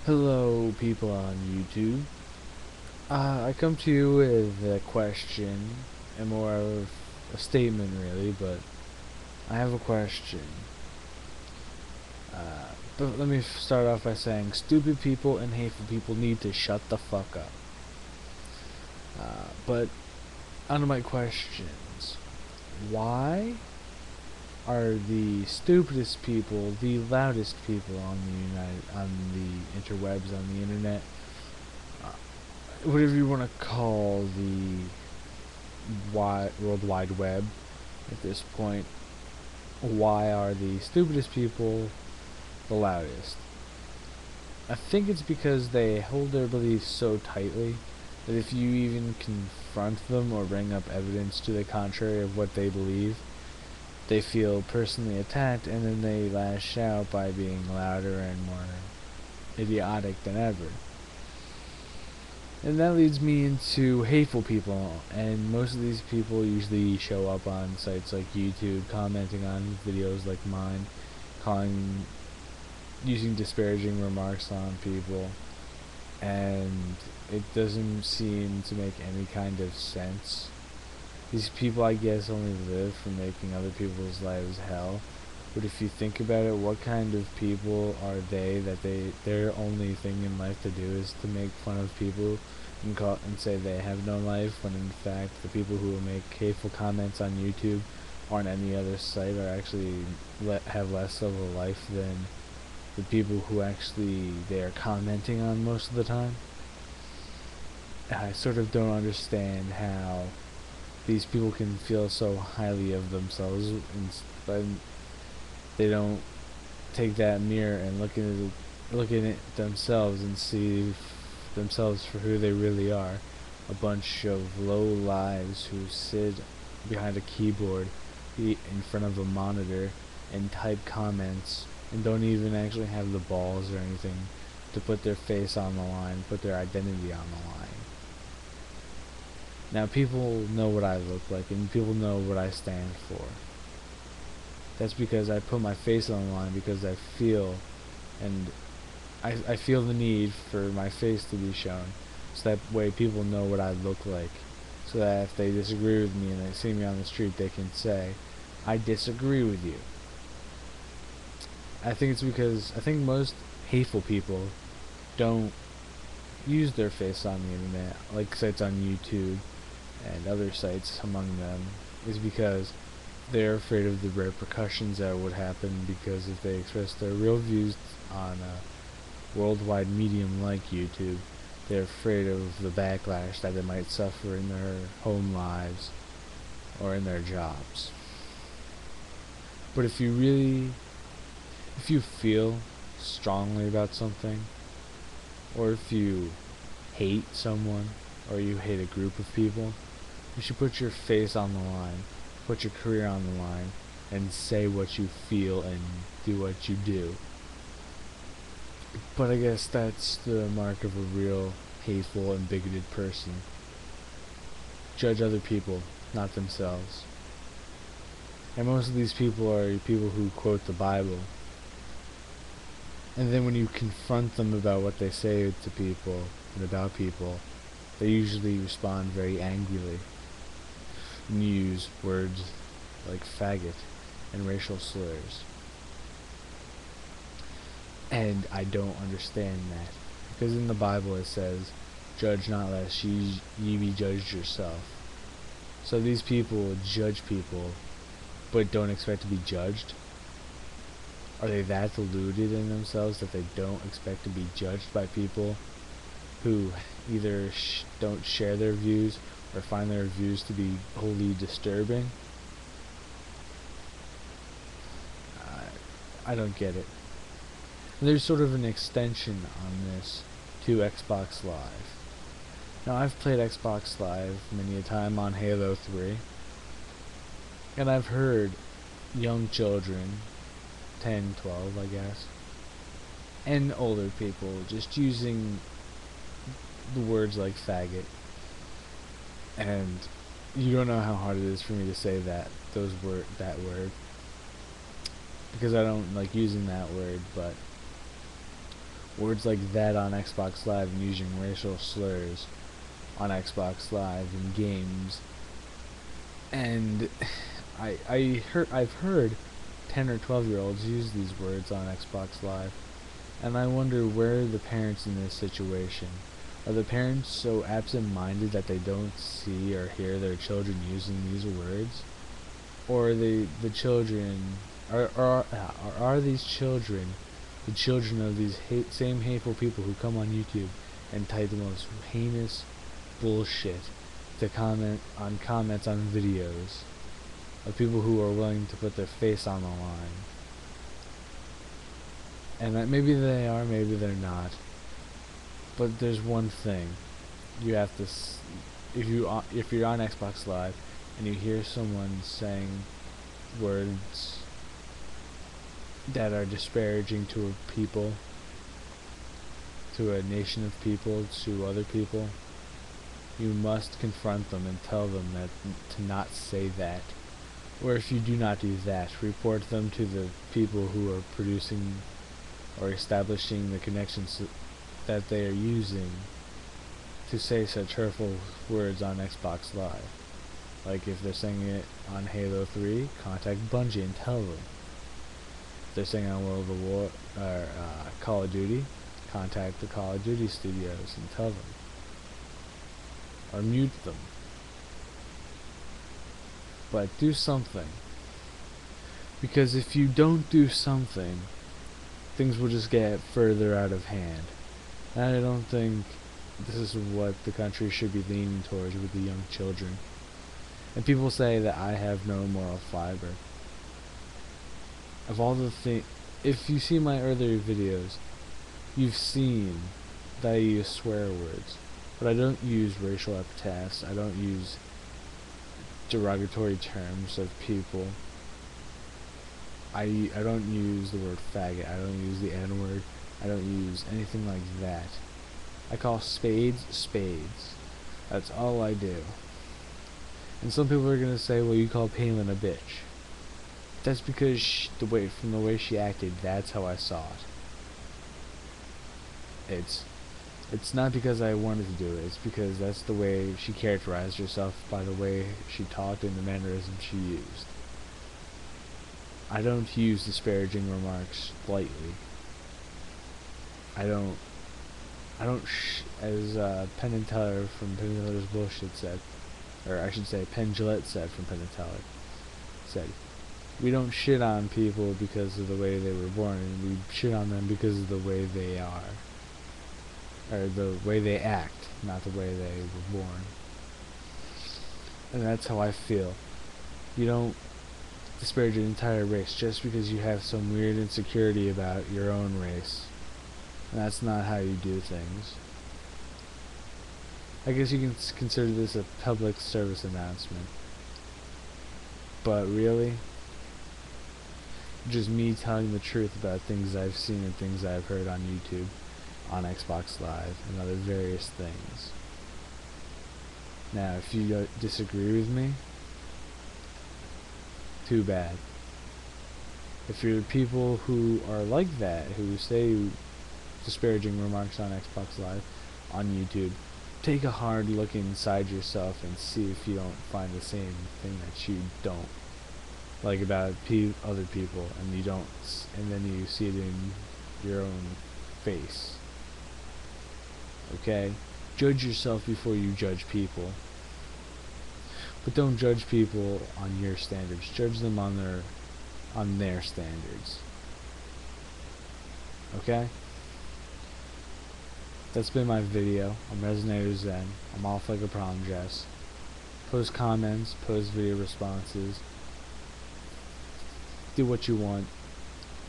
Hello, people on YouTube. I come to you with a question, and more of a statement, really, but I have a question. But let me start off by saying stupid people and hateful people need to shut the fuck up. But on to my questions. Why are the stupidest people the loudest people on the interwebs, on the internet? Whatever you want to call the World Wide Web at this point. Why are the stupidest people the loudest? I think it's because they hold their beliefs so tightly that if you even confront them or bring up evidence to the contrary of what they believe, they feel personally attacked, and then they lash out by being louder and more idiotic than ever. And that leads me into hateful people, and most of these people usually show up on sites like YouTube, commenting on videos like mine, using disparaging remarks on people, and it doesn't seem to make any kind of sense. These people, I guess, only live for making other people's lives hell. But if you think about it, what kind of people are they that their only thing in life to do is to make fun of people and say they have no life, when in fact the people who make hateful comments on YouTube or on any other site are actually have less of a life than the people who actually they are commenting on most of the time? I sort of don't understand how these people can feel so highly of themselves, but they don't take that mirror and look at it themselves and see themselves for who they really are. A bunch of low lives who sit behind a keyboard in front of a monitor and type comments and don't even actually have the balls or anything to put their face on the line, put their identity on the line. Now, people know what I look like, and people know what I stand for. That's because I put my face on the line, because I feel the need for my face to be shown, so that way people know what I look like, so that if they disagree with me and they see me on the street, they can say, I disagree with you. I think most hateful people don't use their face on the internet, like sites on YouTube and other sites among them, is because they're afraid of the repercussions that would happen, because if they express their real views on a worldwide medium like YouTube, they're afraid of the backlash that they might suffer in their home lives or in their jobs. But if you feel strongly about something, or if you hate someone, or you hate a group of people, you should put your face on the line, put your career on the line, and say what you feel and do what you do. But I guess that's the mark of a real hateful and bigoted person. Judge other people, not themselves. And most of these people are people who quote the Bible. And then when you confront them about what they say to people and about people, they usually respond very angrily and use words like faggot and racial slurs. And I don't understand that, because in the Bible it says, judge not lest ye be judged yourself. So these people judge people but don't expect to be judged? Are they that deluded in themselves that they don't expect to be judged by people who either don't share their views or find their views to be wholly disturbing? I don't get it. There's sort of an extension on this to Xbox Live. Now, I've played Xbox Live many a time on Halo 3, and I've heard young children, 10, 12, I guess, and older people just using the words like faggot, and you don't know how hard it is for me to say that word, because I don't like using that word. But words like that on Xbox Live and using racial slurs on Xbox Live in games. And I've heard 10 or 12-year-olds use these words on Xbox Live, and I wonder where are the parents in this situation. Are the parents so absent-minded that they don't see or hear their children using these words? Or are the children, are these children the children of these same hateful people who come on YouTube and type the most heinous bullshit to comment on comments on videos of people who are willing to put their face on the line? And that maybe they are, maybe they're not. But there's one thing you have to, if you're on Xbox Live and you hear someone saying words that are disparaging to a people, to a nation of people, to other people, you must confront them and tell them that to not say that. Or if you do not do that, report them to the people who are producing or establishing the connections that they are using to say such hurtful words on Xbox Live. Like if they're saying it on Halo 3, contact Bungie and tell them. If they're saying it on World of War or Call of Duty, contact the Call of Duty studios and tell them. Or mute them. But do something. Because if you don't do something, things will just get further out of hand. And I don't think this is what the country should be leaning towards with the young children. And people say that I have no moral fiber. Of all the things, if you see my earlier videos, you've seen that I use swear words. But I don't use racial epithets. I don't use derogatory terms of people. I don't use the word faggot. I don't use the N-word. I don't use anything like that. I call spades spades. That's all I do. And some people are gonna say, well, you call Palin a bitch. That's because from the way she acted, that's how I saw it. It's not because I wanted to do it. It's because that's the way she characterized herself by the way she talked and the mannerisms she used. I don't use disparaging remarks lightly. I don't, as Penn and Teller from Penn and Teller's Bullshit said, or I should say Penn Jillette said from Penn and Teller, said, we don't shit on people because of the way they were born, we shit on them because of the way they are. Or the way they act, not the way they were born. And that's how I feel. You don't disparage an entire race just because you have some weird insecurity about your own race. And that's not how you do things. I guess you can consider this a public service announcement. But really, just me telling the truth about things I've seen and things I've heard on YouTube, on Xbox Live, and other various things. Now, if you disagree with me, too bad. If you're people who are like that, who say disparaging remarks on Xbox Live, on YouTube, take a hard look inside yourself and see if you don't find the same thing that you don't like about other people, and you don't, and then you see it in your own face. Okay? Judge yourself before you judge people. But don't judge people on your standards. Judge them on their standards. Okay? That's been my video. I'm Resonator Zen. I'm off like a prom dress. Post comments, post video responses. Do what you want.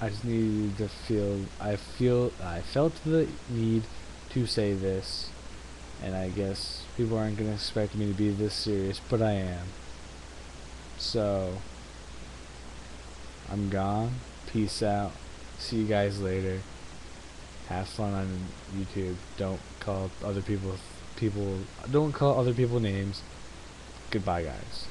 I just needed to I felt the need to say this, and I guess people aren't going to expect me to be this serious, but I am. So, I'm gone. Peace out. See you guys later. Have fun on YouTube. Don't call other people don't call other people names. Goodbye, guys.